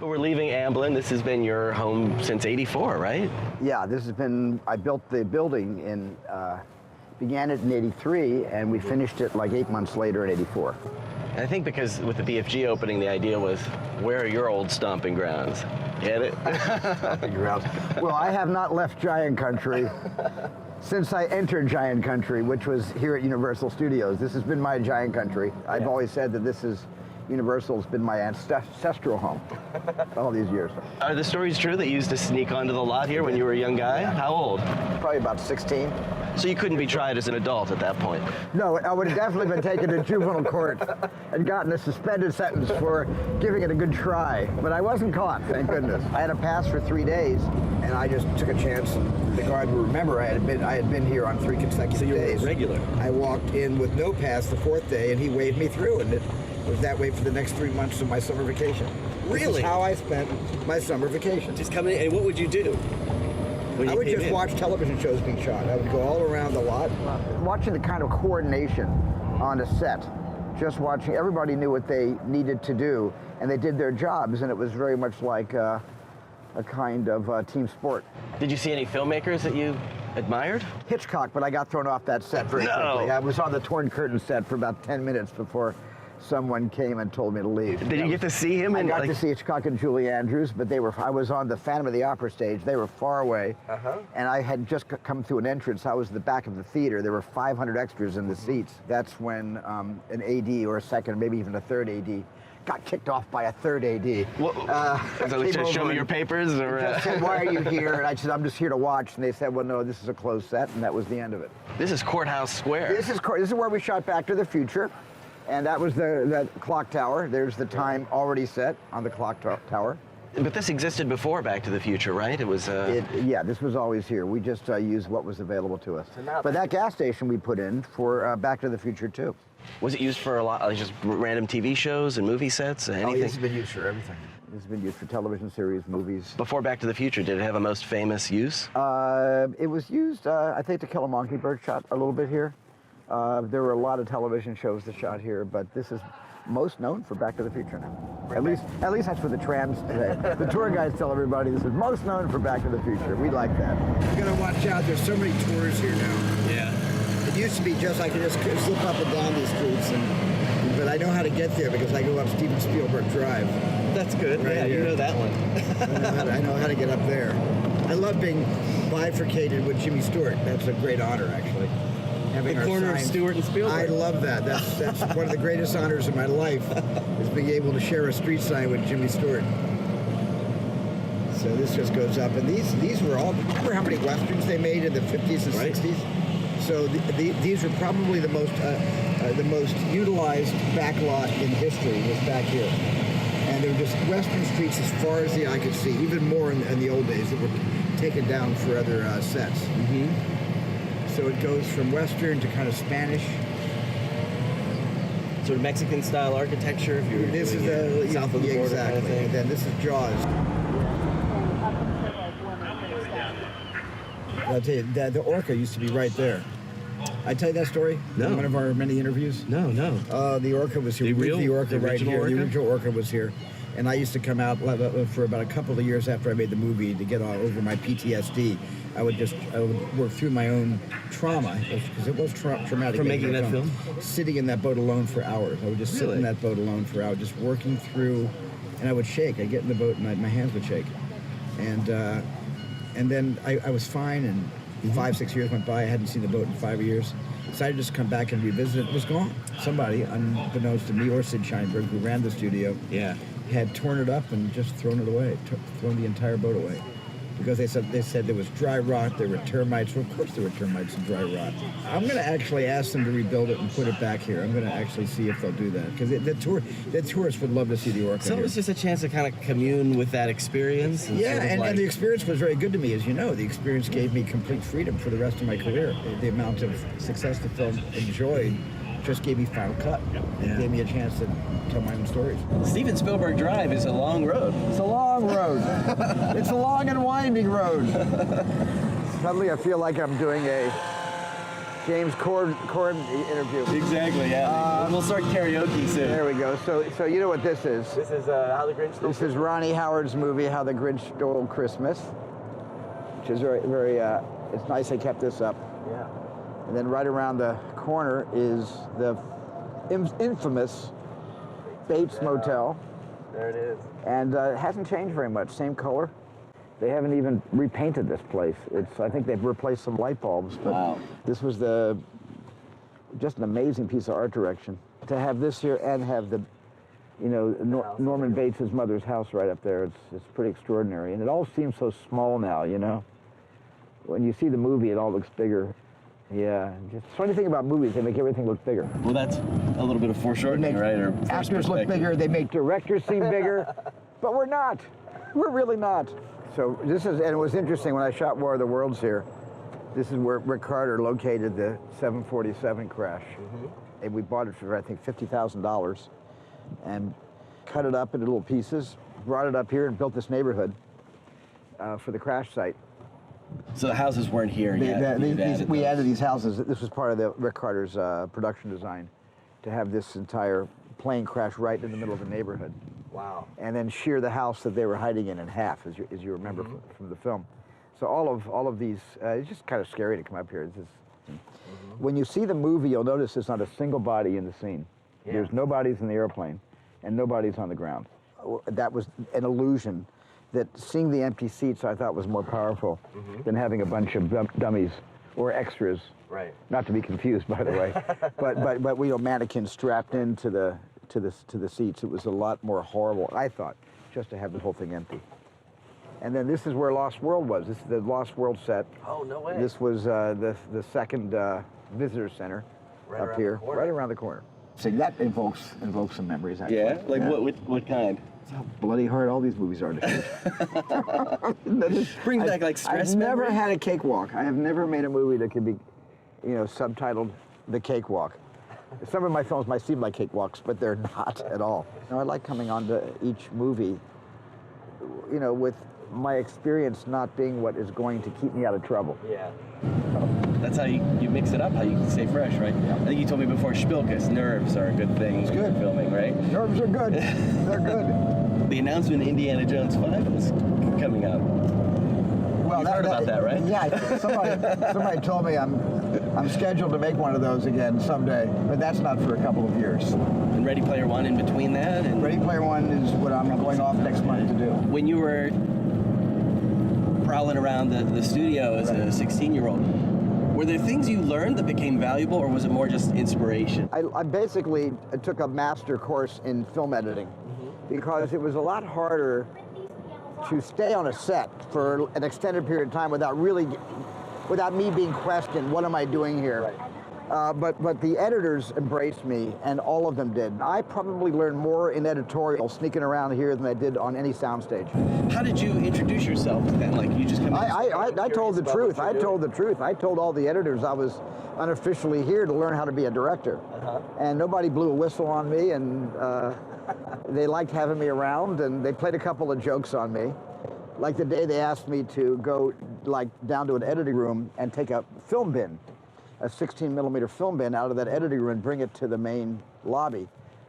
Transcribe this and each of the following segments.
But we're leaving Amblin. This has been your home since '84, right? Yeah, this has been, I built the building in, began it in '83, and we finished it like 8 months later in '84. And I think because with the BFG opening, the idea was, where are your old stomping grounds? Get it? Stomping grounds. Well, I have not left Giant Country since I entered Giant Country, which was here at Universal Studios. This has been my Giant Country. I've always said that this is, Universal's been my ancestral home all these years. Are the stories true that you used to sneak onto the lot here when you were a young guy? How old? Probably about 16. So you couldn't be tried as an adult at that point? No, I would have definitely been taken to juvenile court and gotten a suspended sentence for giving it a good try. But I wasn't caught, thank goodness. I had a pass for 3 days, and I just took a chance. And the guard would remember I had been here on 3 consecutive days. So you were regular? I walked in with no pass the 4th day, and he waved me through, and it was that way for the next 3 months of my summer vacation. Really? This is how I spent my summer vacation. Just come in, and what would you do? I would just watch television shows being shot. I would go all around the lot, watching the kind of coordination on a set. Just watching, everybody knew what they needed to do, and they did their jobs, and it was very much like a kind of team sport. Did you see any filmmakers that you admired? Hitchcock, but I got thrown off that set very quickly. I was on the Torn Curtain set for about 10 minutes before someone came and told me to leave. Did you get to see him? I got to see Hitchcock and Julie Andrews, but I was on the Phantom of the Opera stage. They were far away, and I had just come through an entrance. I was at the back of the theater. There were 500 extras in the seats. That's when an AD or a second, maybe even a third AD, got kicked off by a third AD. So they said, show me your papers? Or, just said, why are you here? And I said, I'm just here to watch. And they said, well, no, this is a closed set, and that was the end of it. This is Courthouse Square. This is where we shot Back to the Future. And that was that clock tower. There's the time already set on the clock tower. But this existed before Back to the Future, right? It was... yeah, this was always here. We just used what was available to us. But that gas station we put in for Back to the Future, too. Was it used for a lot, just random TV shows and movie sets? Anything? Oh, this has been used for everything. This has been used for television series, movies. Before Back to the Future, did it have a most famous use? It was used, I think, To Kill a Mockingbird shot a little bit here. There were a lot of television shows that shot here, but this is most known for Back to the Future now. At least that's what the trams say. The tour guides tell everybody this is most known for Back to the Future. We like that. You gotta watch out. There's so many tours here now. Yeah. It used to be just I could just slip up and down these streets, but I know how to get there because I go up Steven Spielberg Drive. That's good. Right yeah, here. You know that one. I know how to get up there. I love being bifurcated with Jimmy Stewart. That's a great honor, actually. The corner of Stewart and Spielberg. I love that. That's one of the greatest honors of my life, is being able to share a street sign with Jimmy Stewart. So this just goes up, and these were all. Remember how many westerns they made in the 50s and 60s? So these were probably the most utilized backlot in history was back here, and there were just western streets as far as the eye could see. Even more in the old days that were taken down for other sets. Mm-hmm. So it goes from Western to kind of Spanish. Sort of Mexican-style architecture, if you're this is the south of the border exactly. kind of thing. And then this is Jaws. I'll tell you, the orca used to be right there. I tell you that story? No. In one of our many interviews? No. The orca was here. The orca right here. Orca? The original orca was here. And I used to come out for about a couple of years after I made the movie to get over my PTSD. I would work through my own trauma, because it was traumatic. From making that film? Sitting in that boat alone for hours. I would just sit in that boat alone for hours, just working through, and I would shake. I'd get in the boat and my hands would shake. And then I was fine, and 5-6 years went by. I hadn't seen the boat in 5 years. Decided to just come back and revisit it. It was gone. Somebody, unbeknownst to me or Sid Sheinberg, who ran the studio, had torn it up and just thrown it away, thrown the entire boat away. Because they said there was dry rot, there were termites. Well, of course there were termites and dry rot. I'm going to actually ask them to rebuild it and put it back here. I'm going to actually see if they'll do that. Because the tourists would love to see the orca. So it was just a chance to kind of commune with that experience. And and the experience was very good to me, as you know. The experience gave me complete freedom for the rest of my career. The amount of success the film enjoyed just gave me final cut. It gave me a chance to tell my own stories. Steven Spielberg Drive is a long road. It's a long road. It's a long and winding road. Suddenly I feel like I'm doing James Corden interview. Exactly, yeah. We'll start karaoke soon. There we go. So you know what this is? This is How the Grinch Stole This is Ronnie Howard's movie, How the Grinch Stole Christmas, which is very, very, it's nice they kept this up. Yeah. And then right around the corner is the infamous Bates Motel. There it is. And it hasn't changed very much, same color. They haven't even repainted this place. I think they've replaced some light bulbs, but wow. This was just an amazing piece of art direction. To have this here and have the, Norman Bates' mother's house right up there, it's pretty extraordinary. And it all seems so small now, When you see the movie, it all looks bigger. Yeah, just funny thing about movies, they make everything look bigger. Well, that's a little bit of foreshortening, right? Or actors look bigger, they make directors seem bigger, but we're not. We're really not. So and it was interesting when I shot War of the Worlds here. This is where Rick Carter located the 747 crash. And we bought it for, I think, $50,000 and cut it up into little pieces, brought it up here and built this neighborhood for the crash site. So the houses weren't here yet? We added these houses. This was part of the Rick Carter's production design, to have this entire plane crash right in the middle of the neighborhood. Wow. And then shear the house that they were hiding in half, as you remember from the film. So all of these, it's just kind of scary to come up here. When you see the movie, you'll notice there's not a single body in the scene. Yeah. There's no bodies in the airplane, and no bodies on the ground. That was an illusion that seeing the empty seats I thought was more powerful than having a bunch of dummies or extras. Right. Not to be confused, by the way, but we mannequins strapped into the seats. It was a lot more horrible, I thought, just to have the whole thing empty. And then this is where Lost World was. This is the Lost World set. Oh, no way. This was the second visitor center up here, right around the corner. So that invokes some memories, actually. Yeah? Like what kind? That's how bloody hard all these movies are to shoot. Brings back like stress I've never memory? had a cakewalk. I have never made a movie that could be, subtitled The Cakewalk. Some of my films might seem like cakewalks, but they're not at all. I like coming onto each movie, with my experience not being what is going to keep me out of trouble. Yeah. That's how you mix it up, how you can stay fresh, right? Yeah. I think you told me before, Spilkus, nerves are a good thing when you're filming, right? Nerves are good. They're good. The announcement Indiana Jones 5 is coming out. Well, You've heard about that, right? Yeah, somebody told me I'm scheduled to make one of those again someday, but that's not for a couple of years. And Ready Player One in between that? And Ready Player One is what I'm going off next month to do. When you were prowling around the studio as a 16-year-old, were there things you learned that became valuable, or was it more just inspiration? I basically took a master course in film editing because it was a lot harder to stay on a set for an extended period of time without me being questioned, what am I doing here? Right. But the editors embraced me, and all of them did. I probably learned more in editorial sneaking around here than I did on any soundstage. How did you introduce yourself then? Like, you just come in? I told the truth. I told the truth. I told all the editors I was unofficially here to learn how to be a director. And nobody blew a whistle on me, and they liked having me around, and they played a couple of jokes on me. Like the day they asked me to go down to an editing room and take a film bin, a 16mm film bin out of that editing room and bring it to the main lobby.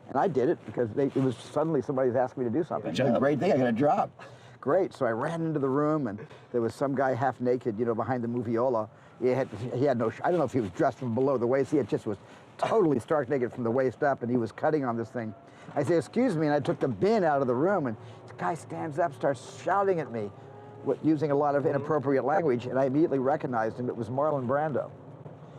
And I did it because it was suddenly somebody's asked me to do something. Great thing, I got a job. Great, so I ran into the room and there was some guy half naked, behind the moviola. He had no, I don't know if he was dressed from below the waist, he just was totally stark naked from the waist up, and he was cutting on this thing. I said, excuse me, and I took the bin out of the room, and this guy stands up, starts shouting at me, using a lot of inappropriate language, and I immediately recognized him. It was Marlon Brando.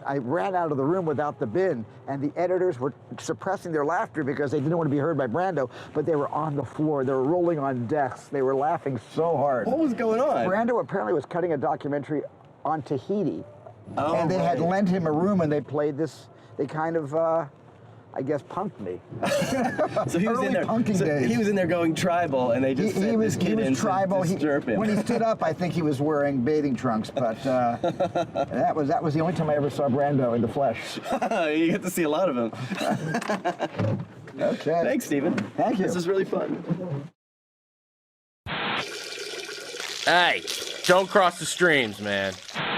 I ran out of the room without the bin, and the editors were suppressing their laughter because they didn't want to be heard by Brando, but they were on the floor. They were rolling on desks. They were laughing so hard. What was going on? Brando apparently was cutting a documentary on Tahiti, and they had lent him a room, and they played this, they kind of, I guess, punked me. So he was in there. So he was in there going tribal, and they just sent this kid in to disturb him. When he stood up, I think he was wearing bathing trunks, but that was the only time I ever saw Brando in the flesh. You get to see a lot of him. Okay. Thanks, Steven. Thank you. This is really fun. Hey, don't cross the streams, man.